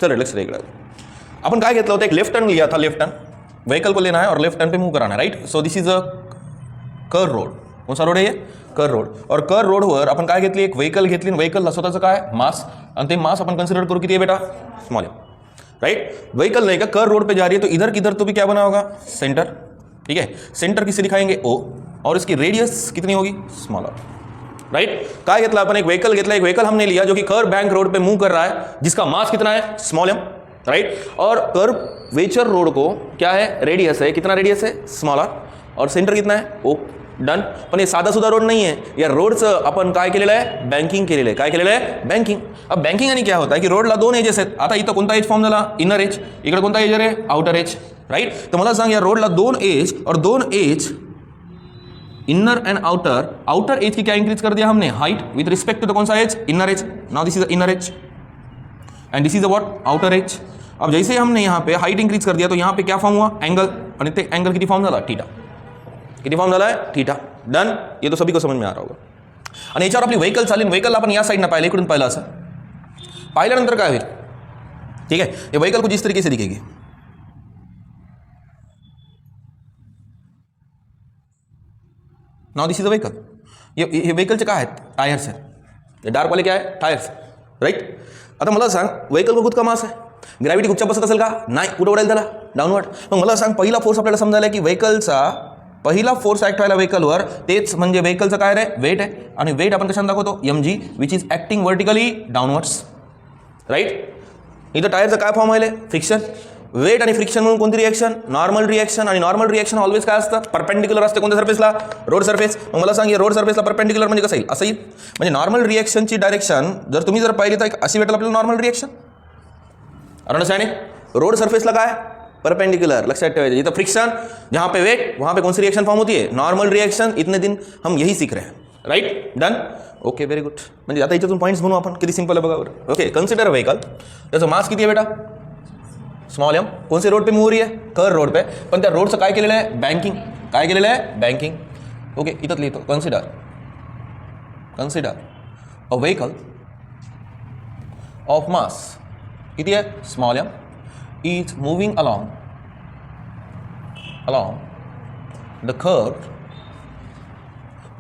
चल लक्ष इकडे आपण काय घेतलं होतं, एक लेफ्ट टर्न लिया था, लेफ्ट टर्न व्हीकल को लेना है और लेफ्ट टर्न पे मूव कराना है, राइट. सो दिस इज अ कर रोड. कोणसा रोड आहे, कर रोड. और कर रोडवर आपण काय घेतली, एक व्हीकल घेतली. व्हीकलला स्वतःचं काय मास, आणि ते मास आपण कन्सिडर करू किती आहे बेटा, स्मॉल, राइट. व्हीकल नहीं का कर रोड पे जा रही है तो इधर किधर तो भी क्या बना होगा, सेंटर. ठीक है, सेंटर किससे दिखाएंगे, ओ, और इसकी रेडियस कितनी होगी, स्मॉलर, राइट. काय घेतला आपण, एक व्हीकल घेतला. एक व्हीकल हमने लिया जो कि कर बैंक रोड पे मूव कर रहा है, जिसका मास कितना है, स्मॉल एम, राइट. और कर्वेचर रोड को क्या है, रेडियस है, कितना रेडियस है, स्मॉलर, और सेंटर कितना है, ओ. डन. पण हे साधा सुद्धा रोड नाही आहे, या रोडचं आपण काय केलेलं आहे, बँकिंग केलेलं आहे. काय केलेलं आहे, बँकिंग. अब बँकिंग आणि क्या होता है की रोडला दोन एजेस आहेत. आता इथं कोणता एज फॉर्म झाला, इनर एज. इकडे कोणता एज आहे, आउटर एज, राइट. तर मला सांग, या रोडला दोन एज और दोन edge, inner and outer. Outer edge की क्या इंक्रीज कर दिया हमने, height with respect to the कौन सा edge, inner edge. Now this is inner edge and this is what, outer edge. अब जैसे हमने यहाँ पे हाइट इंक्रीज कर दिया तो यहाँ पे क्या फॉर्म हुआ, एंगल. आणि ते एंगल किती फॉर्म झाला, थीटा. किती फॉर्म झाला आहे, थीटा. डन. ये तो सभी को समझ में आ रहा होगा. आणि याच्यावर आपली व्हीकल चालेल. व्हीकल आपण या साईडनं पाहिलं, इकडून पाहिलं. असं पाहिल्यानंतर काय होईल, ठीक है, ये व्हीकल कुछ इस तरीके से दिखेगी. Now this is a vehicle. ये व्हीकलचे काय आहेत, टायर्स आहेत. ये डार्क वाले क्या आहे, टायर्स, राईट. आता मला सांग, व्हीकल को खुद का मास आहे, ग्रॅव्हिटी कुठच्या बसत असेल का, नाही, कुठं उडायला त्याला, डाऊनवर्ड. मग मला सांग, पहिला फोर्स आपल्याला समजायला की व्हीकलचा पहिला फोर्स ऍक्ट व्हायला व्हीकलवर, तेच म्हणजे व्हीकलचं काय रे, वेट आहे. आणि वेट आपण कशाने दाखवतो, mg, which is acting vertically downwards, right. इथं टायरचं काय फॉर्म व्हायला, फ्रिक्शन. वेट आणि फ्रिक्शन म्हणून कोणती रिएक्शन, नॉर्मल रिएक्शन. आणि नॉर्मल रिएक्शन ऑलवेज काय असतं, परपेंडिक्युलर असते. कोणत्या सर्फेसला, रोड सर्फेस. मग मला सांग, रोड सर्फेसला परपेंडिक्युलर म्हणजे कसं येईल, असं येईल. म्हणजे नॉर्मल रिएक्शनची डायरेक्शन जर तुम्ही जर पाहिली तर अशी भेटेल आपल्याला नॉर्मल रिएक्शन. अंडरस्टँडिंग. रोड सर्फेसला काय, परपेंडिकुलर. लक्षात ठेवायचं, इथं फ्रिक्शन, जहाँ पे वेट वहाँ पे कौन सी रिएक्शन फॉर्म होती है, नॉर्मल रिएक्शन. इतने दिन हम यही सीख रहे हैं, right. Done. Okay, very good. म्हणजे आता याच्यातून पॉईंट्स म्हणू आपण, किती सिंपल आहे बघा बरं. ओके, कन्सिडर व्हीकल, त्याचं मास किती आहे बेटा, स्मॉल एम. कौन से रोड पे मूव हो रही है, कर रोड पे. पण त्या रोडचं काय केलेलं आहे, बँकिंग. काय केलेलं आहे, बँकिंग. ओके, इथं लिहितो, consider a vehicle of mass किती आहे, small M, is moving along the curved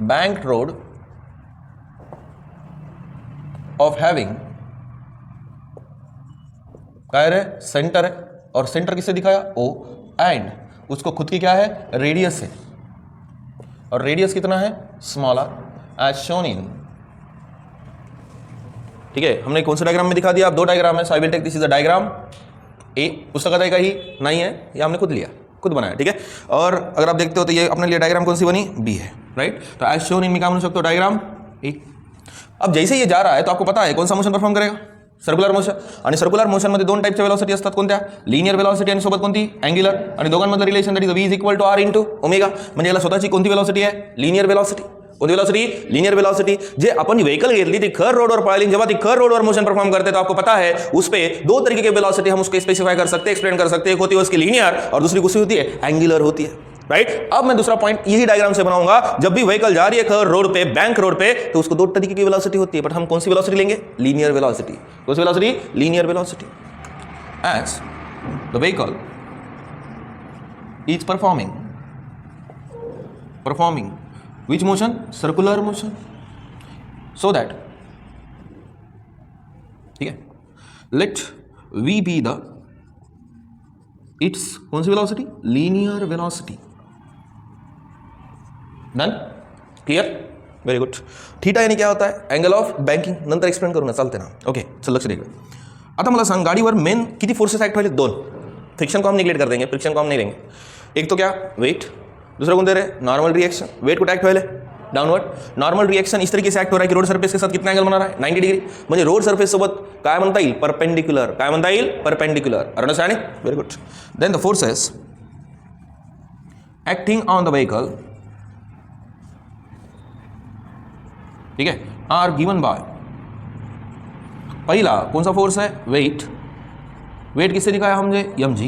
banked road of having क्या है, सेंटर है. और सेंटर किससे दिखाया, O, एंड उसको खुद की क्या है, रेडियस है. और रेडियस कितना है, स्मॉलर, एज शोन इन. ठीक है, हमने कौन सा डायग्राम में दिखा दिया, अब दो डायग्राम है. So I will take this is a diagram A. पुस्तकात आहे काही नाही आहे, ये हमने खुद लिया, खुद बनाया. ठीक है. और अगर आप देखते हो तो ये अपने लिए डायग्राम कौन सी बनी, बी है, राइट. तो एज शोन इन में क्या म्हणू शकतो, डायग्राम ए. अब जैसे ये जा रहा है तो आपको पता है कौन सा मोशन परफॉर्म करेगा, सर्कुलर मोशन. आणि सर्कुलर मोशन मध्ये दोन टाइपच्या वेलॉसिटी असतात, कोणत्या, लिनियर वेलॉसिटी आणि सोबत कोणती, अँग्युलर. आणि दोघांमधलं relation that is v equal to r into omega. म्हणजे याला स्वतःची कोणती वेलॉसिटी आहे, लिनियर वेलॉसिटी. कोणती वेलॉसिटी, लिनियर वेलॉसिटी. जे अपन व्हीकल घेतली ती खर रोडवर पळाली, जेव्हा ती खर रोडवर मोशन परफॉर्म करते तो आपको पता है उस पे दो तरीके के वेलॉसिटी हम उसको स्पेसिफाई कर सकते हैं, एक्सप्लेन कर सकते हैं. एक होती है उसकी लीनियर और दूसरी कुछ होती है, एंगुलर होती है, राइट. अब मैं दूसरा पॉइंट यही डायग्राम से बनाऊंगा. जब भी व्हीकल जा रही है खर रोड पे, बैंक रोड पे, तो उसको दो तरीके की वेलॉसिटी होती है, बट हम कौन सी वेलॉसिटी लेंगे, लीनियर वेलॉसिटी. कौन सी velocity, linear velocity. As the vehicle is performing which motion, circular motion, so that, ठीक है, let v be the its कौन सी velocity, linear velocity. Done, clear, very good. Theta यानी क्या होता है, एंगल ऑफ बैंकिंग. नंतर एक्सप्लेन करू ना, चालते ना. ओके, चल लक्ष दे. आता मला सांग, गाडीवर मेन किती फोर्सेस ऍक्ट व्हायले, दोन. फ्रिक्शन को हम निग्लेक्ट कर देंगे, फ्रिक्शन को हम नहीं लेंगे. एक तो क्या, वेट. दूसरा कौन दे रहे, नॉर्मल रिएक्शन. वेट को एक्ट व्हायले डाउनवर्ड. नॉर्मल रिएक्शन इस तरीके से एक्ट हो रहा है कि रोड सरफेस के साथ कितना एंगल बना रहा है, 90 डिग्री. म्हणजे रोड सरफेस सोबत काय म्हणता येईल, परपेंडिक्युलर. काय म्हणता येईल, perpendicular. Understanding, very good. Then the forces acting on the vehicle, ठीक है, आर गिवन बाय, पहला कौन सा फोर्स है, वेट. वेट किससे दिखाया हमने, mg,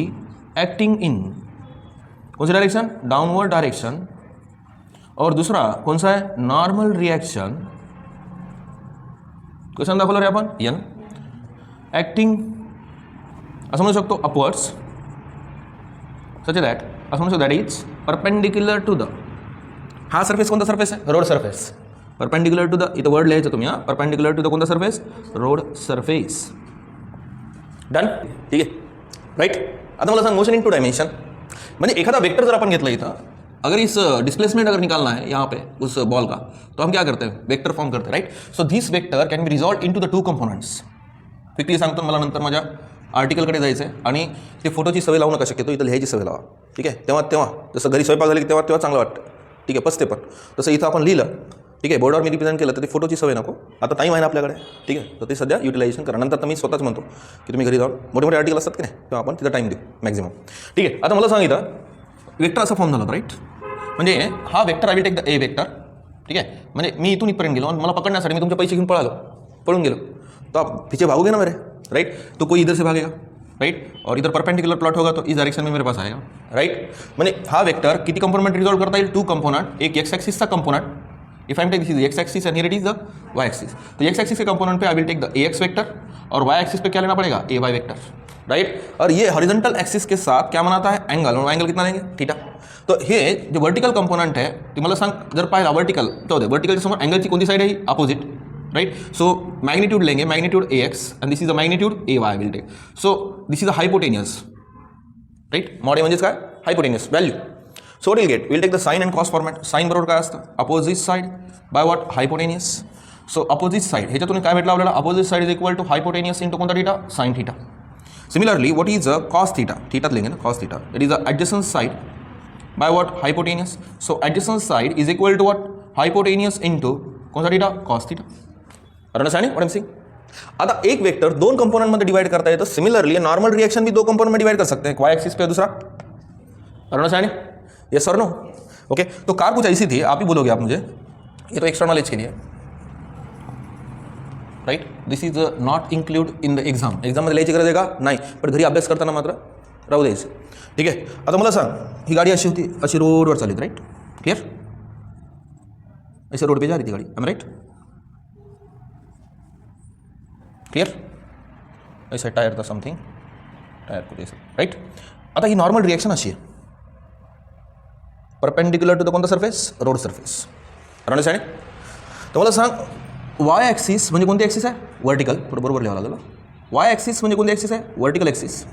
एक्टिंग इन कौन सी डायरेक्शन, डाउनवर्ड डायरेक्शन. और दूसरा कौन सा है, नॉर्मल रिएक्शन. क्वेश्चन दाखवलं रे आपण, n, एक्टिंग असं म्हणू शकतो अपवर्ड्स सच दॅट, असं म्हणू शकतो that is perpendicular to the, हा सरफेस कोणता सरफेस आहे? Road surface. Perpendicular to the, इथं वर्ड लिहायचं तुम्ही, हा परपेंडिक्युलर टू द कोणता सरफेस? Road surface. डन, ठीक है राइट. आता मला सांग मोशन इन टू डायमेंशन, म्हणजे एखादा वेक्टर जर अपन घेतला इथं, अगर इस डिस्प्लेसमेंट अगर निकालना है यहाँ पे उस बॉल का, तो हम क्या करते हैं? वेक्टर फॉर्म करते हैं, right. So this vector can be resolve into the two components. Quickly सांगतो, मला नंतर माझ्या आर्टिकलकडे जायचं आहे आणि ते फोटोची सवय लावू नका, शक्यतो इथं लिहायची सवय लावा, ठीक आहे. तेव्हा जसं घरी स्वयंपाक झाली तेव्हा चांगलं वाटतं, ठीक आहे, पचते पण. तसं इथं आपण लिहिलं, ठीक आहे, बोर्डवर मी रिप्रेझेंट केलं, तर ते फोटोची सवय नको. आता टाईम आहे ना आपल्याकडे, ठीक आहे, तर ते सध्या युटिलायझेशन करा. नंतर तर मी स्वतःच म्हणतो की तुम्ही घरी जाऊन मोठे मोठे आर्टिकल असतात की नाही, तेव्हा आपण तिथं टाईम देऊ मॅक्झिमम, ठीक आहे. आता मला सांगितलं वेक्टर असा फॉर्म झाला होता, राईट. म्हणजे हा vector I will take the A vector, ठीक आहे. म्हणजे मी इथून इथपर्यंत गेलो आणि मला पकडण्यासाठी मी तुमचे पैसे घेऊन पळून गेलो, तो आप पीछे भागोगे ना मेरे, राइट. तो कोई इधर से भागेगा, राइट, और इधर परपेंडिकुलर प्लॉट होगा तो इस डायरेक्शन में मेरे पास आएगा, राइट. म्हणजे हा वेक्टर किती कंपोनेंट रिझॉल्व करता येईल? Two component. एक एक्स एक्सिसचा component, if I am take this is x axis and here it is the y axis. तो एक्स एक्सिस के कंपोनेंट पे I will take the a x vector और y axis पे क्या लेना पड़ेगा? A y vector, right. और ये हॉरिजॉन्टल एक्सिस के साथ क्या बनाता है? एंगल. और एंगल कितना लेंगे? थीटा. तो हे जे वर्टिकल कंपोनेंट आहे ते मला सांग, जर पाहिला वर्टिकल तर वर्टिकलच्या समोर अँगलची कोणती साईड आहे? Opposite, right. सो मैग्नीट्यूड लेंगे, magnitude a x and this is the magnitude a y will take. So this is a hypotenuse, right. Mod a म्हणजेच काय? Hypotenuse value. So will get, will take the sine and cos format. Sine बरोबर काय असतं? Opposite side by what? Hypotenuse. So opposite side ह्याच्यातून काय भेटलं आपल्याला? Opposite side is equal to hypotenuse into कोणता theta? Sine theta. Similarly what is a cos theta? थीटात लेंगे ना cos theta. It is a adjacent side by what? Hypotenuse. So adjacent side is equal to what? Hypotenuse into कौन सा theta? Cos theta. Understanding what I am saying? आता एक vector दोन component मध्ये divide करता येतं. सिमिलरली नॉर्मल रिएक्शन भी दो कंपोनेंट में डिवाइड कर सकते हैं, वाई एक्सिस पे दूसरा. अंडरस्टैंडिंग? यस और नो? ओके. तो कार कुछ ऐसी थी, आप ही बोलोगे आप मुझे, ये तो एक्स्ट्रा नॉलेज के लिए, right. This is not include in the exam. मध्ये लिहायची गरज आहे का? नाही, पण घरी अभ्यास करताना मात्र राहू द्यायचं, ठीक आहे. आता मला सांग, ही गाडी अशी होती, अशी रोडवर चालली, राईट. क्लियर? ऐसे रोड पे जा रही थी गाड़ी, एम राइट? क्लियर? ऐसा टायर था समथिंग, टायर को जैसे, राइट. आता ही नॉर्मल रिएक्शन अशी आहे, परपेंडिक्युलर टू द कोणता सरफेस? Road surface. अंडरस्टँडिंग? तर मला सांग, वाय ॲक्सिस म्हणजे कोणती ॲक्सिस आहे? वर्टिकल. थोडं बरोबर लिहावं लागलं. वाय ॲक्सिस म्हणजे कोणती ॲक्सिस आहे? Vertical axis.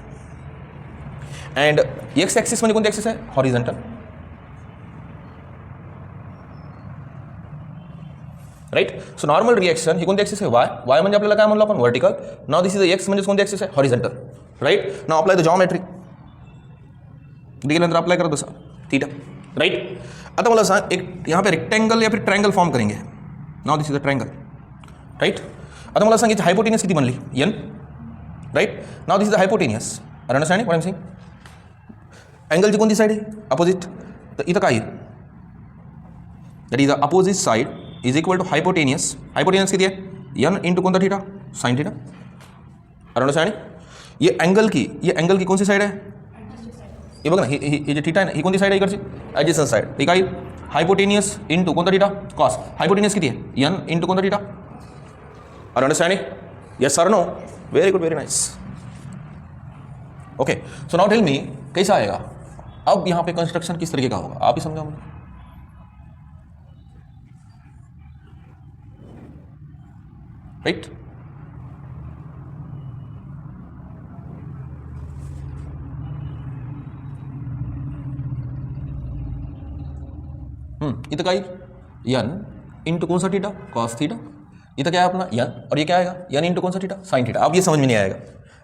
And x axis म्हणजे कोणती ॲक्सिस आहे? Horizontal, right. So normal reaction ही कोणती ॲक्सिस आहे? वाय. वाय म्हणजे आपल्याला काय म्हणलं आपण? Vertical. Now this is x म्हणजे कोणती ॲक्सिस आहे? Horizontal, right. Now apply the geometry, गेल्यानंतर अप्लाय करत बसा थीटा, राइट. आता मला सांग, एक यहाँ पे रेक्टेंगल या फिर ट्रायंगल फॉर्म करेंगे. Now this is the triangle, right. आता मला सांग, याची हायपोटेनियस किती बनली? N, right. Now this is the hypotenuse. Understanding what I am saying? एंगलची कोणती साईड आहे? अपोजिट. तर इथं काय आहे? That is the opposite side is equal to hypotenuse. Hypotenuse किती आहे? एन इंटू कोणता थीटा? Sine theta. अंडरस्टँडिंग? ये एंगल की कौन सी साइड है? ये बघ ना, ही जे थीटा आहे ना, ही कोणती साइड आहे इकडची? ॲडजसंट साइड. ही काय? हायपोटेनियस इंटू कोणता थीटा? कॉस. हायपोटेनियस किती आहे? एन इंटू कोणता theta? Are understanding? Yes sir no? Very good, very nice. Okay. So now tell me कैसा आएगा? अब यहाँ पे कंस्ट्रक्शन किस तरीके का होगा, आप ही समझाओ मुझे, राइट. इधर का एन इंटू कौन सा थीटा? Cos theta. इधर क्या है अपना? एन, और ये क्या आएगा? एन इंटू कौन सा थीटा? Sine theta. अब ये समझ में नहीं आएगा.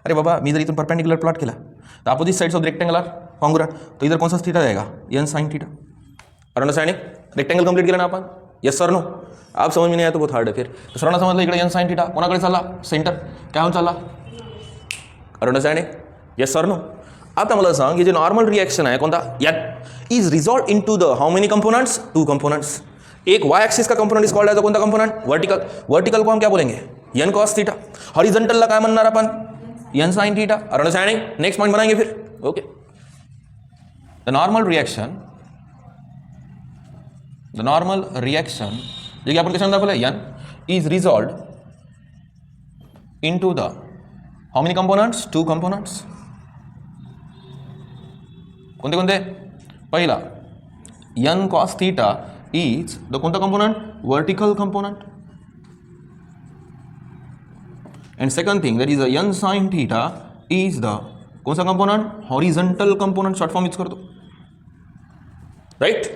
अरे बाबा, मी जर इथून परपेंडिकुलर प्लॉट केला तर opposite sides of rectangle are congruent, तो इधर कौन सा थीटा जाएगा? N sine theta. और अंडरस्टैंडिंग? रेक्टेंगल कंप्लीट केला ना आपण? Yes sir no? आप समझ में नहीं आया तो बहुत हार्ड है फिर. तो सर्वांना समजलं इकडे एन साइन थीटा कोणाकडे चालला? सेंटर. काय होऊन चालला? और अंडरस्टँडिंग? Yes sir no? आता मला सांग, ये जो नॉर्मल रिएक्शन है कोणता? N is resolve into the how many components? Two components. एक वाई एक्सिस का कंपोनेंट इज कॉल्ड एज कौन सा कंपोनेंट? वर्टिकल. वर्टिकल को हम क्या बोलेंगे? N cos theta. हॉरिजॉन्टल ला काय म्हणणार आपण? N sine theta. और अंडरस्टँडिंग? नेक्स्ट पॉइंट बनाएंगे फिर. ओके. द नॉर्मल रिएक्शन जे की आपण कशाने दाखवलं? N is resolve into the how many components? Two components. कोणते कोणते? पहिला n cos theta is the कोणता component? Vertical component. And second thing, that is a n sin theta is the कौन सा component? Horizontal component. Short form use कर दो. Right?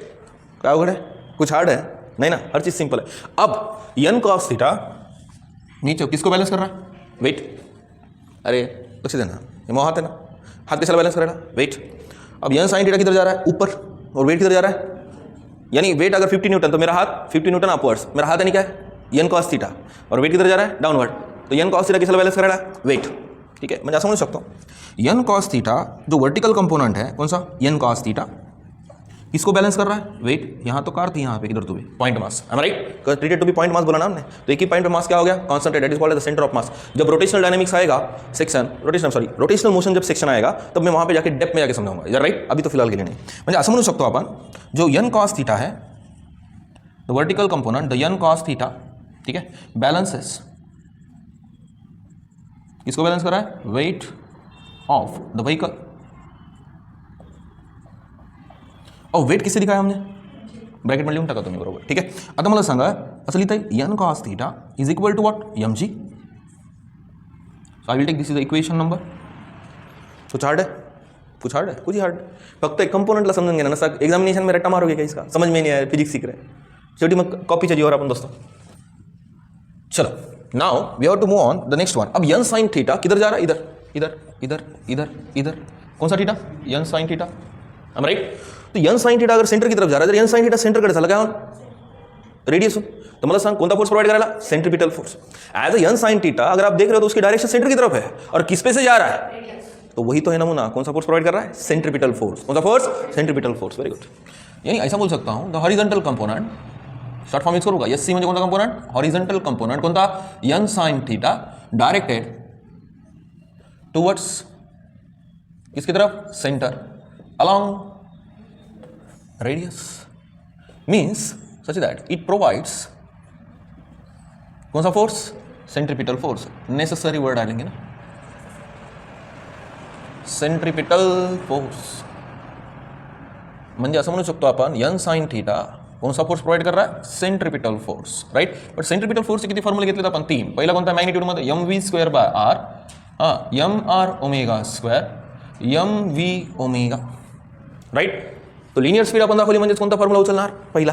क्या अवघड है? कुछ हार्ड है? नहीं ना, हर चीज सिंपल है. अब n cos थीटा नीचे किसको बैलेंस कर रहा है? वेट. अरे लक्ष्य देना, ये हाथ है ना, हाथ के साथ बैलेंस करेगा. वेट. अब n sin थीटा किधर जा रहा है? ऊपर. और वेट किधर जा रहा है? यानी वेट अगर 50 न्यूटन तो मेरा हाथ 50 न्यूटन अपवर्ड्स. मेरा हाथ यानी क्या है? n cos theta. और वेट किधर जा रहा है? डाउनवर्ड. तो n cos थीटा किसला बैलेंस करेगा? वेट. ठीक है, मैं समझ सकता हूँ. n cos थीटा जो वर्टिकल कंपोनेंट है, कौन सा? n cos थीटा किसको बैलेंस कर रहा है? वेट. यहाँ तो कार थी, यहाँ पे किधर तो भी point mass. I am right? Treated to be point mass बोला ना हमने. तो एक ही पॉइंट मास क्या हो गया? Constant. That is called the centre of mass. जब रोटेशनल डायनामिक्स आएगा सेक्शन, रोटेशनल मोशन जब सेक्शन आएगा तब मैं वहाँ पे जाके डेप्थ में जाके समझाऊंगा. यार राइट? अभी तो फिलहाल के लिए नहीं. म्हणजे असं म्हणू शकतो आपण, जो n cos थीटा है the vertical component, the n cos theta, ठीक है, बैलेंसेस किसको बैलेंस कर रहा है? Weight of the vehicle. और वेट किससे दिखाया हमने? ब्रॅकेट मध्ये लिहून टाका तुम्ही, बरोबर. ठीक आहे. आता मला सांगा, असं लिहिता येईल n cos theta is equal to what? mg. So I will take this is the equation number. कुछ हार्ड है? कुछ हार्ड है? कुछ ही हार्ड. फक्त एक कंपोनेंटला समजून घेणं. नसता एक्झामिनेशन में रट्टा मारोगे क्या इसका? समझ में नहीं आया, फिजिक्स सीख रहे हैं. शेवटी मग कॉपीच्या जीवावर आपण दोस्तों. चलो now we have to move on the next one. अब n sin थीटा किधर जा रहा है? इधर इधर इधर इधर इधर. कौन सा theta? n sin theta. am I right? तो n sin थीटा अगर सेंटर की तरफ जा रहा है, जर n sin थीटा सेंटर कडे झाला काय? रेडियस. तो मतलब सांग कोणता फोर्स प्रोवाइड करायला? Centripetal force. As a n sin theta अगर आप देख रहे हो तो उसकी डायरेक्शन सेंटर की तरफ है, और किस पे से जा रहा है? तो वही तो है नमूना. कौन सा फोर्स प्रोवाइड कर रहा है? Centripetal force. कौन सा force? Centripetal force. Very good. यानी ऐसा बोल सकता हूं, the horizontal component, short form use करूंगा. SC म्हणजे कोणता कंपोनेंट? Horizontal component. कोणता? n sin theta directed towards किसकी तरफ? Centre along radius, means such that it provides कौन सा force? Centripetal force. Necessary word डालेंगे ना, सेंट्रीपिटल फोर्स. म्हणजे असं म्हणू शकतो आपण, n sin थीटा कौन सा फोर्स प्रोवाइड कर रहा है? Centripetal force. Right? But centripetal फोर्सचे किती फॉर्म्युले घेतलेत आपण? 3. पहिला कोणता? मॅग्निट्यूड मध्ये mv²/r, mr omega square, mv omega. Right? तो लिनियर स्पीड आपण दाखवली म्हणजे कोणता फॉर्म्युला उचलणार? पहिला.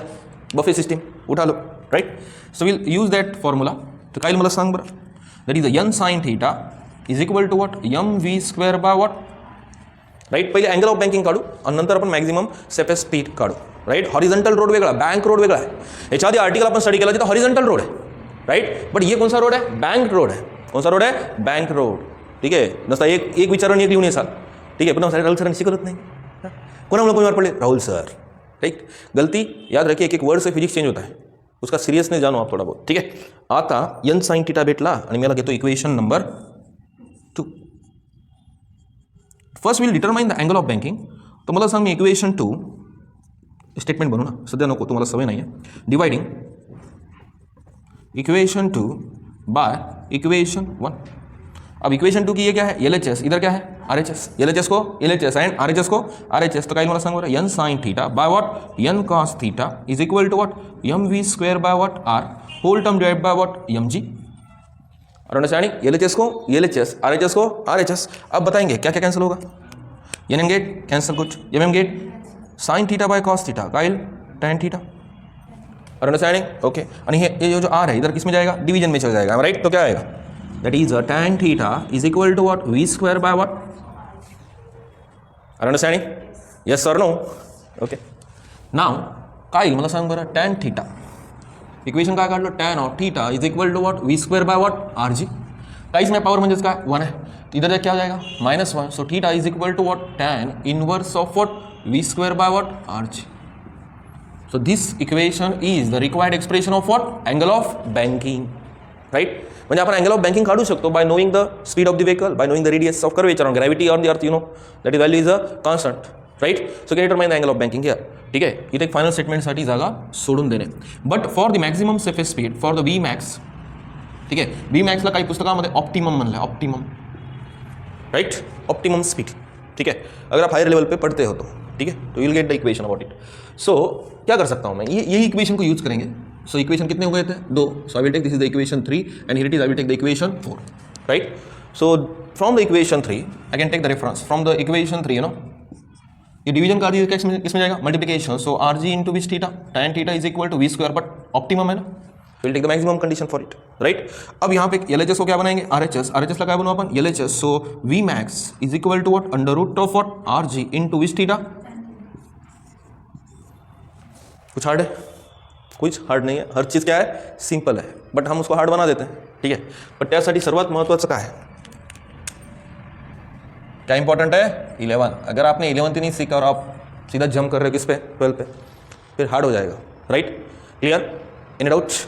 Buffet system. उठा लो. Right? So will use that formula. तर काय मला सांग बरं. That is n sin theta is equal to what? mv²/what? Right? पहिले अँगल ऑफ बँकिंग काढू आणि नंतर आपण मॅक्झिमम सेफेस्ट स्पीड काढू. राइट? हॉरिजॉन्टल रोड वेगळा, बँक रोड वेगळा आहे. याच्या आधी आर्टिकल आपण स्टडी केला तिथं हॉरिजॉन्टल रोड आहे. राइट? बट ये कौन सा रोड है? बैंक रोड है. कौन सा रोड है? Bank road. ठीक आहे. नसता एक विचारून एक लिहून येसाल. ठीक आहे. पुन्हा राहुल सरांनी शिकवत नाही. कोणामुळे कोणी मार पडले? राहुल सर. राइट? गलती याद रखिए, एक एक वर्ड से फिजिक्स चेंज होता है. उसका सीरियसनेस जानो आप थोड़ा बहुत. ठीक है. आता n sin थीटा भेटला आणि मला घेतो equation number 2. First will determine the angle of banking. तर मला सांग, मी इक्वेशन 2 स्टेटमेंट बनू ना, सध्या नको, तुम्हाला सवय नाही आहे. Dividing equation 2 by equation 1. अब इक्वेशन 2 की ये क्या है? LHS. इधर क्या है? RHS. LHS को LHS एंड RHS को RHS. तो काय मला सांग बरं, n sin theta by what? n cos theta is equal to what? mv²/what? r whole term divide by what? mg. और अंडरस्टैंडिंग? LHS को LHS, RHS को RHS. अब बताएंगे क्या क्या कैंसिल होगा. n गेट कैंसिल, कुछ m get sin theta by cos theta, काइल tan थीटा. और अंडरस्टैंडिंग? ओके. आणि ये जो r है इधर किस में जाएगा? डिवीजन में चला जाएगा. राइट? तो क्या आएगा? That is tan theta is equal to what? v²/what? Are understanding? Yes or no? Okay. Now काय मला सांग बरं, tan थीटा इक्वेशन काय काढलं? tan of theta is equal to what? v²/what? rg. काहीच नाही, पावर म्हणजेच काय? 1 है. इधर क्या हो जाएगा? -1. So theta is equal to what? tan inverse of what? v²/what? rg. So this equation is the required expression of what? Angle of banking. Right? म्हणजे आपण अँगल ऑफ बँकिंग काढू शकतो by knowing the speed of the vehicle, by knowing the radius of curvature on gravity on the earth, you know that is value is a constant. Right? So can determine the angle of banking here. ठीक आहे. इथे एक final स्टेटमेंटसाठी जागा सोडून देणे. But for the maximum safest speed for the Vmax, ठीक आहे, Vmaxला काही पुस्तकामध्ये ऑप्टिमम म्हणलं, ऑप्टिमम. राइट? Optimum speed. ठीक है, अगर आप हायर लेवल पे पढ़ते हो तो, ठीक है, तो you will get the equation about it. So क्या कर सकता हूँ मैं, यही इक्वेशन को यूज करेंगे. सो इक्वेशन कितने हो गए थे? 2. So I will take this is the equation 3 and here it is I will take the equation 4, right. So from the equation 3 I can take the reference from the equation 3, you know, ये division कर दिया, किसमें जाएगा? Multiplication. So R ji into which theta, tan theta is equal to V square, but optimum है ना, will take the maximum condition for it, right. अब यहाँ पे LHS को क्या बनाएंगे? RHS लगाया बोलो अपन LHS. So v max is equal to what? Under root of what? R ji into which theta. कुछ हार्ड है? कुछ हार्ड नहीं है, हर चीज क्या है? सिंपल है, बट हम उसको हार्ड बना देते हैं, ठीक है. पण त्यासाठी सर्वात महत्वाचं काय है? क्या इंपॉर्टेंट है? 11. अगर आपने 11th नहीं सीखा और आप सीधा जंप कर रहे हो किस पे? 12 पे, फिर हार्ड हो जाएगा, राइट. क्लियर? Any doubts?